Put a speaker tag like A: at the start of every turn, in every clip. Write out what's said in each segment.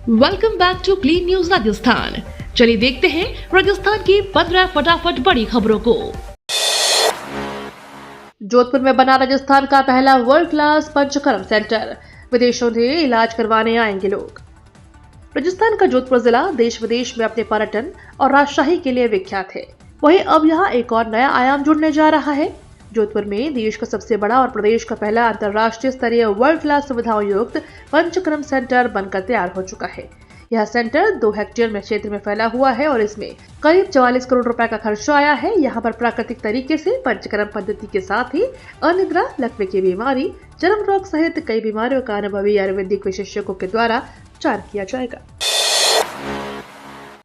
A: Welcome back to Clean News Rajasthan. चलिए देखते हैं राजस्थान की 15 फटाफट बड़ी खबरों को। जोधपुर में बना राजस्थान का पहला वर्ल्ड क्लास पंचकर्म सेंटर, विदेशों से इलाज करवाने आएंगे लोग। राजस्थान का जोधपुर जिला देश विदेश में अपने पर्यटन और राजशाही के लिए विख्यात है। वहीं अब यहाँ एक और नया आयाम जुड़ने जा रहा है। जोधपुर में देश का सबसे बड़ा और प्रदेश का पहला अंतर्राष्ट्रीय स्तरीय वर्ल्ड क्लास सुविधाओं युक्त पंचकर्म सेंटर बनकर तैयार हो चुका है। यह सेंटर 2 हेक्टेयर में क्षेत्र में फैला हुआ है और इसमें करीब 44 करोड़ रुपए का खर्च आया है। यहाँ पर प्राकृतिक तरीके से पंचकर्म पद्धति के साथ ही अनिद्रा, लकवे की बीमारी, चर्म रोग सहित कई बीमारियों का अनुभवी आयुर्वेदिक विशेषज्ञों के द्वारा उपचार किया जाएगा।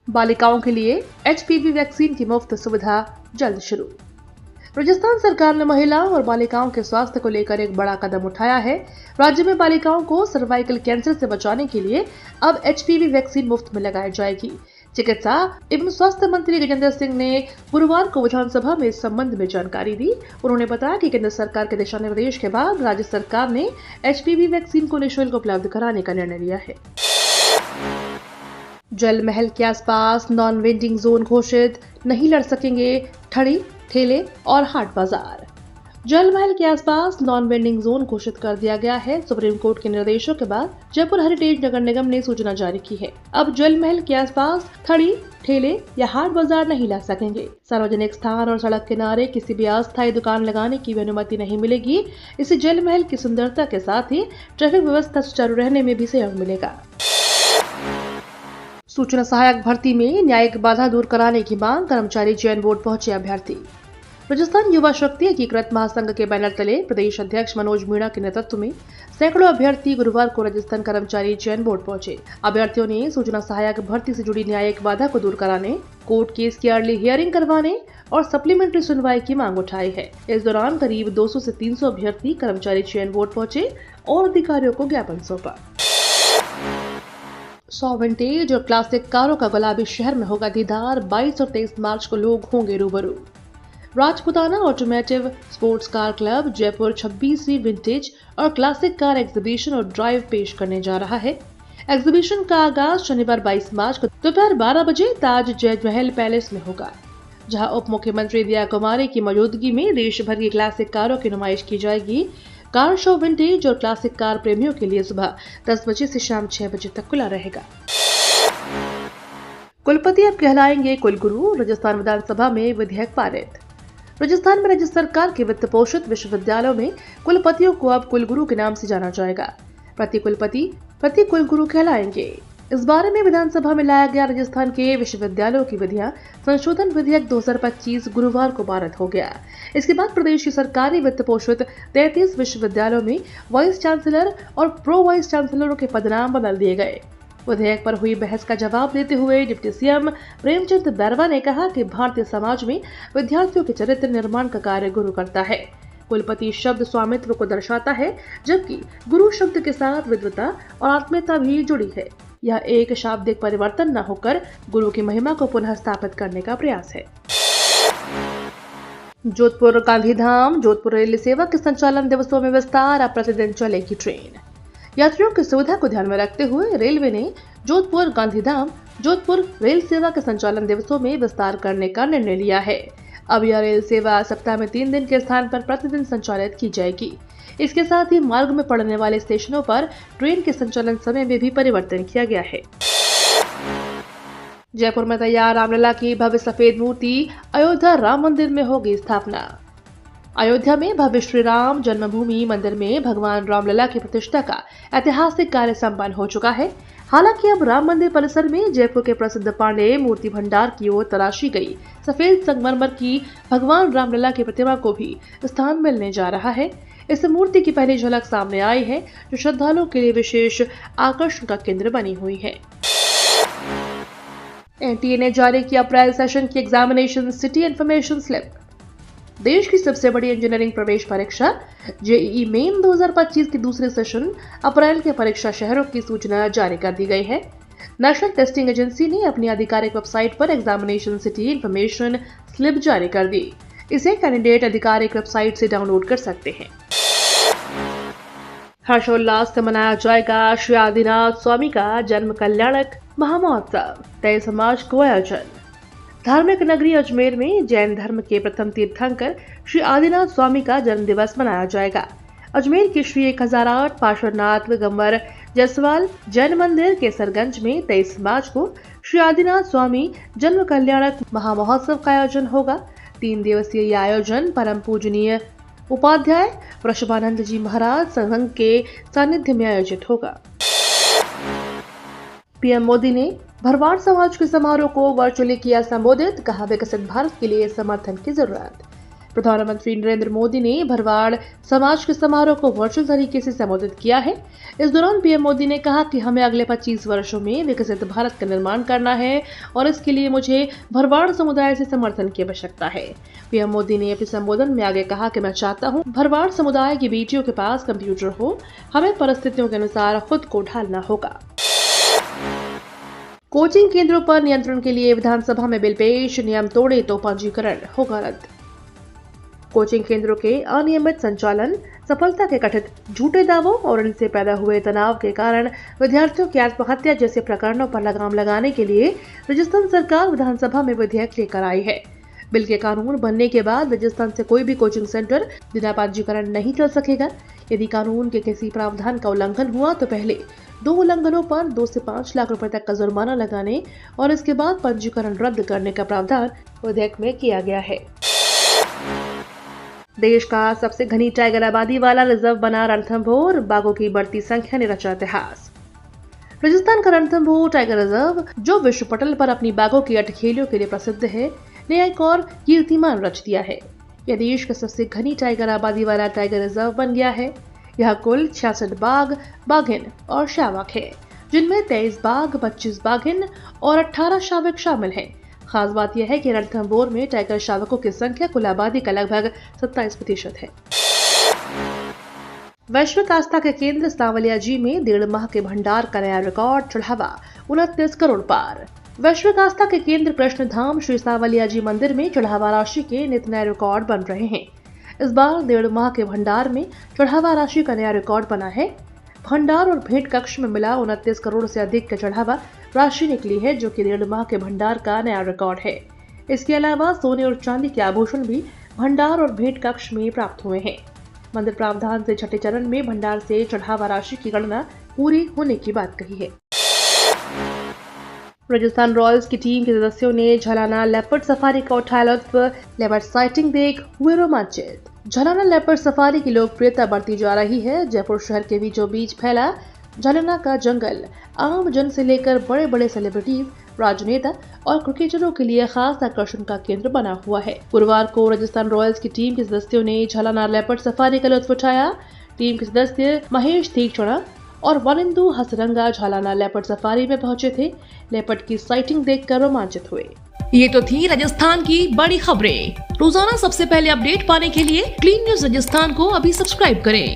A: बालिकाओं के लिए HPV वैक्सीन की मुफ्त सुविधा जल्द शुरू। राजस्थान सरकार ने महिलाओं और बालिकाओं के स्वास्थ्य को लेकर एक बड़ा कदम उठाया है। राज्य में बालिकाओं को सर्वाइकल कैंसर से बचाने के लिए अब HPV वैक्सीन मुफ्त में लगाई जाएगी। चिकित्सा एवं स्वास्थ्य मंत्री गजेंद्र सिंह ने गुरुवार को विधानसभा में इस संबंध में जानकारी दी। उन्होंने बताया कि केंद्र सरकार के दिशा निर्देश के बाद राज्य सरकार ने HPV वैक्सीन को निःशुल्क उपलब्ध कराने का निर्णय लिया है। जल महल के आसपास नॉन वेंडिंग जोन घोषित, नहीं लड़ सकेंगे ठड़ी, ठेले और हाट बाजार। जल महल के आसपास नॉन वेंडिंग जोन घोषित कर दिया गया है। सुप्रीम कोर्ट के निर्देशों के बाद जयपुर हेरिटेज नगर निगम ने सूचना जारी की है। अब जल महल के आसपास ठड़ी, ठेले या हाट बाजार नहीं लग सकेंगे। सार्वजनिक स्थान और सड़क किनारे किसी भी अस्थायी दुकान लगाने की भी अनुमति नहीं मिलेगी। इससे जल महल की सुंदरता के साथ ही ट्रैफिक व्यवस्था सुचारू रहने में भी सहयोग मिलेगा। सूचना सहायक भर्ती में न्यायिक बाधा दूर कराने की मांग, कर्मचारी चयन बोर्ड पहुंचे अभ्यर्थी। राजस्थान युवा शक्ति एकीकृत महासंघ के बैनर तले प्रदेश अध्यक्ष मनोज मीणा के नेतृत्व में सैकड़ों अभ्यर्थी गुरुवार को राजस्थान कर्मचारी चयन बोर्ड पहुंचे। अभ्यर्थियों ने सूचना सहायक भर्ती से जुड़ी न्यायिक बाधा को दूर कराने, कोर्ट केस की अर्ली हियरिंग करवाने और सप्लीमेंट्री सुनवाई की मांग उठाई है। इस दौरान करीब 200 से 300 अभ्यर्थी कर्मचारी चयन बोर्ड पहुंचे और अधिकारियों को ज्ञापन सौंपा। 100 विंटेज और क्लासिक कारों का गुलाबी शहर में होगा दीदार। 22 और 23 मार्च को लोग होंगे रूबरू। Rajputana automotive sports car club Jaipur 26वीं विंटेज और क्लासिक कार एग्जीबिशन और ड्राइव पेश करने जा रहा है। एग्जीबिशन का आगाज शनिवार 22 मार्च को दोपहर 12 बजे ताज जय महल पैलेस में होगा, जहां उप मुख्यमंत्री दिया कुमारी की मौजूदगी में देश भर की क्लासिक कारों की नुमाइश की जाएगी। कार शो विंटेज और क्लासिक कार प्रेमियों के लिए सुबह 10 बजे से शाम 6 बजे तक खुला रहेगा। कुलपति अब कहलाएंगे कुलगुरु, राजस्थान विधानसभा में विधेयक पारित। राजस्थान में राज्य सरकार के वित्त पोषित विश्वविद्यालयों में कुलपतियों को अब कुलगुरु के नाम से जाना जाएगा। प्रति कुलपति प्रति कुलगुरु कहलाएंगे। इस बारे में विधानसभा में लाया गया राजस्थान के विश्वविद्यालयों की विधियां संशोधन विधेयक 2025 गुरुवार को पारित हो गया। इसके बाद प्रदेश की सरकारी वित्त पोषित 33 विश्वविद्यालयों में वाइस चांसलर और प्रो वाइस चांसलरों के पदनाम बदल दिए गए। विधेयक पर हुई बहस का जवाब देते हुए डिप्टी सीएम प्रेमचंद बैरवा ने कहा कि भारतीय समाज में विद्यार्थियों के चरित्र निर्माण का कार्य गुरु करता है। कुलपति शब्द स्वामित्व को दर्शाता है, जबकि गुरु शब्द के साथ विद्वता और आत्मीयता भी जुड़ी है। यह एक शाब्दिक परिवर्तन न होकर गुरु की महिमा को पुनः स्थापित करने का प्रयास है। जोधपुर गांधीधाम जोधपुर रेल सेवा के संचालन दिवसों में विस्तार, अब प्रतिदिन चलेगी ट्रेन। यात्रियों की सुविधा को ध्यान में रखते हुए रेलवे ने जोधपुर गांधीधाम जोधपुर रेल सेवा के संचालन दिवसों में विस्तार करने का निर्णय लिया है। अब यह रेल सेवा सप्ताह में 3 दिन के स्थान पर प्रतिदिन संचालित की जाएगी। इसके साथ ही मार्ग में पड़ने वाले स्टेशनों पर ट्रेन के संचालन समय में भी परिवर्तन किया गया है। जयपुर में तैयार रामलला की भव्य सफेद मूर्ति, अयोध्या राम मंदिर में होगी स्थापना। अयोध्या में भव्य श्री राम जन्मभूमि मंदिर में भगवान रामलला की प्रतिष्ठा का ऐतिहासिक कार्य संपन्न हो चुका है। हालांकि अब राम मंदिर परिसर में जयपुर के प्रसिद्ध पांडे मूर्ति भंडार की ओर तराशी गई सफेद संगमरमर की भगवान रामलला की प्रतिमा को भी स्थान मिलने जा रहा है। इस मूर्ति की पहली झलक सामने आई है, जो श्रद्धालुओं के लिए विशेष आकर्षण का केंद्र बनी हुई है। एनटीए ने जारी किया अप्रैल सेशन की एग्जामिनेशन सिटी इन्फॉर्मेशन स्लिप। देश की सबसे बड़ी इंजीनियरिंग प्रवेश परीक्षा जेईई मेन 2025 के दूसरे सेशन अप्रैल के परीक्षा शहरों की सूचना जारी कर दी गई है। नेशनल टेस्टिंग एजेंसी ने अपनी आधिकारिक वेबसाइट पर एग्जामिनेशन सिटी इन्फॉर्मेशन स्लिप जारी कर दी। इसे कैंडिडेट आधिकारिक वेबसाइट से डाउनलोड कर सकते हैं। हर्षोल्लास से मनाया जाएगा श्री आदिनाथ स्वामी का जन्म कल्याणक महामहोत्सव। 23 मार्च को आयोजन। धार्मिक नगरी अजमेर में जैन धर्म के प्रथम तीर्थंकर श्री आदिनाथ स्वामी का जन्म दिवस मनाया जाएगा। अजमेर की श्री 1008 पार्श्वनाथ दिगंबर जसवाल जैन मंदिर केसरगंज में 23 मार्च को श्री आदिनाथ स्वामी जन्म कल्याणक महामहोत्सव का आयोजन होगा। 3 दिवसीय यह आयोजन परम पूजनीय उपाध्याय वृषभानंद जी महाराज संघ के सानिध्य में आयोजित होगा। पीएम मोदी ने भरवाड़ समाज के समारोह को वर्चुअली किया संबोधित, कहा विकसित भारत के लिए समर्थन की जरूरत। प्रधानमंत्री नरेंद्र मोदी ने भरवाड़ समाज के समारोह को वर्चुअल तरीके से संबोधित किया है। इस दौरान पीएम मोदी ने कहा कि हमें अगले 25 वर्षों में विकसित भारत का निर्माण करना है और इसके लिए मुझे भरवाड़ समुदाय से समर्थन की आवश्यकता है। पीएम मोदी ने अपने संबोधन में आगे कहा कि मैं चाहता हूं भरवाड़ समुदाय की बेटियों के पास कंप्यूटर हो, हमें परिस्थितियों के अनुसार खुद को ढालना होगा। कोचिंग केंद्रों पर नियंत्रण के लिए विधानसभा में बिल पेश, नियम तोड़े तो पंजीकरण होगा रद्द। कोचिंग केंद्रों के अनियमित संचालन, सफलता के कथित झूठे दावों और इनसे पैदा हुए तनाव के कारण विद्यार्थियों की आत्महत्या जैसे प्रकरणों पर लगाम लगाने के लिए राजस्थान सरकार विधानसभा में विधेयक लेकर आई है। बिल के कानून बनने के बाद राजस्थान से कोई भी कोचिंग सेंटर बिना पंजीकरण नहीं चल सकेगा। यदि कानून के किसी प्रावधान का उल्लंघन हुआ तो पहले 2 उल्लंघनों पर 2 से 5 लाख रुपए तक का जुर्माना लगाने और इसके बाद पंजीकरण रद्द करने का प्रावधान विधेयक में किया गया है। देश का सबसे घनी टाइगर आबादी वाला रिजर्व बना रणथंभौर, बाघों की बढ़ती संख्या ने रचा इतिहास। राजस्थान का रणथंभौर टाइगर रिजर्व, जो विश्व पटल पर अपनी बाघों की अठखेलियों के लिए प्रसिद्ध है, ने एक और कीर्तिमान रच दिया है। यह देश का सबसे घनी टाइगर आबादी वाला टाइगर रिजर्व बन गया है। यह कुल 66 बाघ, बाघिन और शावक है, जिनमें 23 बाघ, 25 बाघिन और 18 शावक शामिल हैं। खास बात यह है कि रणथंभौर में टाइगर शावकों की संख्या कुल आबादी का लगभग 27% है। वैश्विक आस्था के केंद्र सांवलिया जी में 1.5 माह के भंडार का नया रिकॉर्ड, चढ़ावा 29 करोड़ पार। वैश्विक आस्था के केंद्र कृष्ण धाम श्री सांवलिया जी मंदिर में चढ़ावा राशि के नित नए रिकॉर्ड बन रहे हैं। इस बार 1.5 माह के भंडार में चढ़ावा राशि का नया रिकॉर्ड बना है। भंडार और भेंट कक्ष में मिला 29 करोड़ से अधिक का चढ़ावा राशि निकली है, जो कि 1.5 माह के भंडार का नया रिकॉर्ड है। इसके अलावा सोने और चांदी के आभूषण भी भंडार और भेंट कक्ष में प्राप्त हुए हैं। मंदिर प्रावधान से छठे चरण में भंडार से चढ़ावा राशि की गणना पूरी होने की बात कही है। राजस्थान रॉयल्स की टीम के सदस्यों ने झलाना लेपर्ड सफारी का उठाया लुत्फ, लेपर्ड साइटिंग देख हुए रोमांचित। झलाना लेपर्ड सफारी की लोकप्रियता बढ़ती जा रही है। जयपुर शहर के बीचों बीच फैला झलाना का जंगल आम जन से लेकर बड़े बड़े सेलिब्रिटीज, राजनेता और क्रिकेटरों के लिए खास आकर्षण का केंद्र बना हुआ है। गुरुवार को राजस्थान रॉयल्स की टीम के सदस्यों ने झलाना लेपर्ड सफारी का लुत्फ उठाया। टीम के सदस्य महेश तीक्षणा और वनिंदु हसरंगा झलाना लेपर्ड सफारी में पहुंचे थे। लेपर्ड की साइटिंग देखकर रोमांचित हुए।
B: ये तो थी राजस्थान की बड़ी खबरें। रोजाना सबसे पहले अपडेट पाने के लिए क्लीन न्यूज राजस्थान को अभी सब्सक्राइब करें।